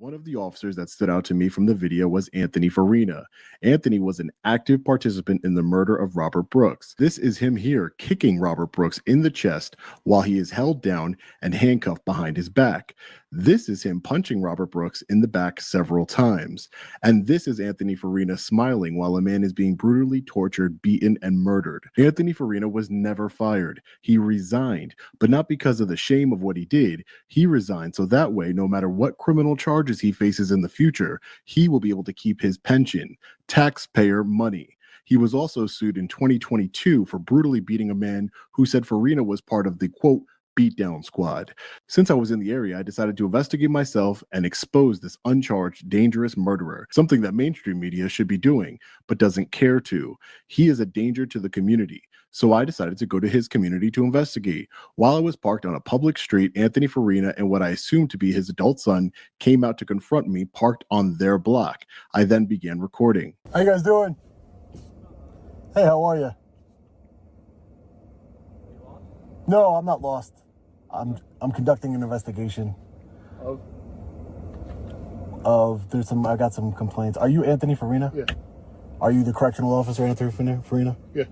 One of the officers that stood out to me from the video was Anthony Farina. Anthony was an active participant in the murder of Robert Brooks. This is him here kicking Robert Brooks in the chest while he is held down and handcuffed behind his back. This is him punching Robert Brooks in the back several times. And this is Anthony Farina smiling while a man is being brutally tortured, beaten, and murdered. Anthony Farina was never fired. He resigned, but not because of the shame of what he did. He resigned so that way, no matter what criminal charges he faces in the future, he will be able to keep his pension, taxpayer money. He was also sued in 2022 for brutally beating a man who said Farina was part of the, quote, beatdown squad. Since I was in the area, I decided to investigate myself and expose this uncharged, dangerous murderer, something that mainstream media should be doing, but doesn't care to. He is a danger to the community. So I decided to go to his community to investigate. While I was parked on a public street, Anthony Farina and what I assumed to be his adult son came out to confront me parked on their block. I then began recording. How you guys doing? Hey, how are you? No, I'm not lost. I'm conducting an investigation. I got some complaints. Are you Anthony Farina? Yeah. Are you the correctional officer, Anthony Farina? Yeah.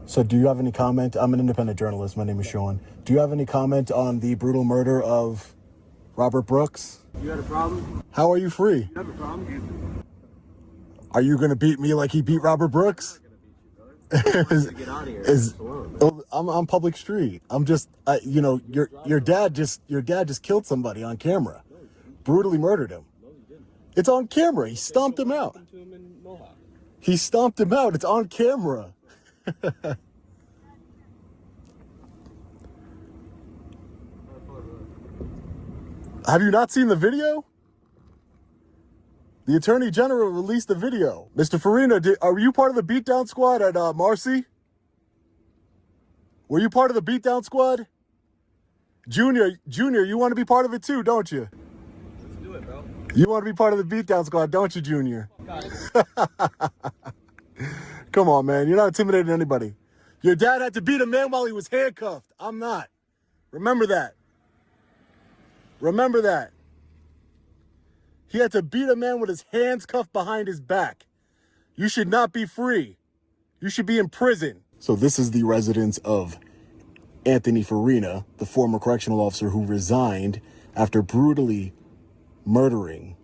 So do you have any comment? I'm an independent journalist. My name is Sean. Do you have any comment on the brutal murder of Robert Brooks? You had a problem? How are you free? You have a problem? Are you going to beat me like he beat Robert Brooks? I'm gonna get out of here. I'm on public street. I'm just, your dad just killed somebody on camera, brutally murdered him. It's on camera. He stomped him out. He stomped him out. It's on camera. Have you not seen the video? The Attorney General released the video. Mr. Farina, are you part of the beatdown squad at Marcy? Were you part of the beatdown squad? Junior, you want to be part of it too, don't you? Let's do it, bro. You want to be part of the beatdown squad, don't you, Junior? Got it. Come on, man. You're not intimidating anybody. Your dad had to beat a man while he was handcuffed. I'm not. Remember that. Remember that. He had to beat a man with his hands cuffed behind his back. You should not be free. You should be in prison. So this is the residence of Anthony Farina, the former correctional officer who resigned after brutally murdering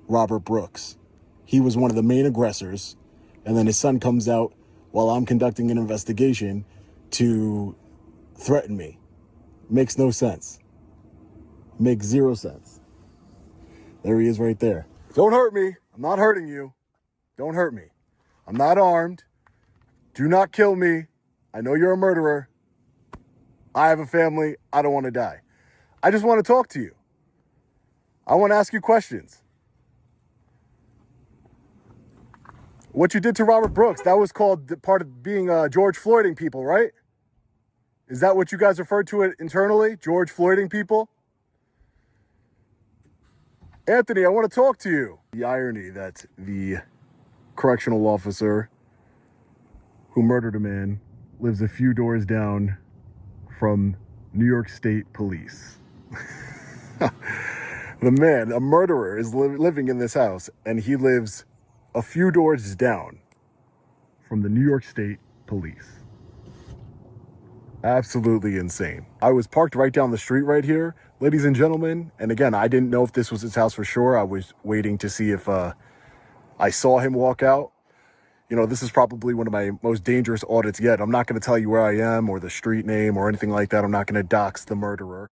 Robert Brooks. He was one of the main aggressors, and then his son comes out while I'm conducting an investigation to threaten me. Makes no sense. Makes zero sense. There he is right there. Don't hurt me. I'm not hurting you. Don't hurt me. I'm not armed. Do not kill me. I know you're a murderer. I have a family. I don't want to die. I just want to talk to you. I want to ask you questions. What you did to Robert Brooks, that was called part of being George Floyding people, right? Is that what you guys refer to it internally? George Floyding people? Anthony, I want to talk to you. The irony that the correctional officer who murdered a man lives a few doors down from New York State Police. The man, a murderer, is living in this house, and he lives a few doors down from the New York State Police. Absolutely insane. I was parked right down the street right here, ladies and gentlemen. And again, I didn't know if this was his house for sure. I was waiting to see if I saw him walk out. You know, this is probably one of my most dangerous audits yet. I'm not going to tell you where I am or the street name or anything like that. I'm not going to dox the murderer.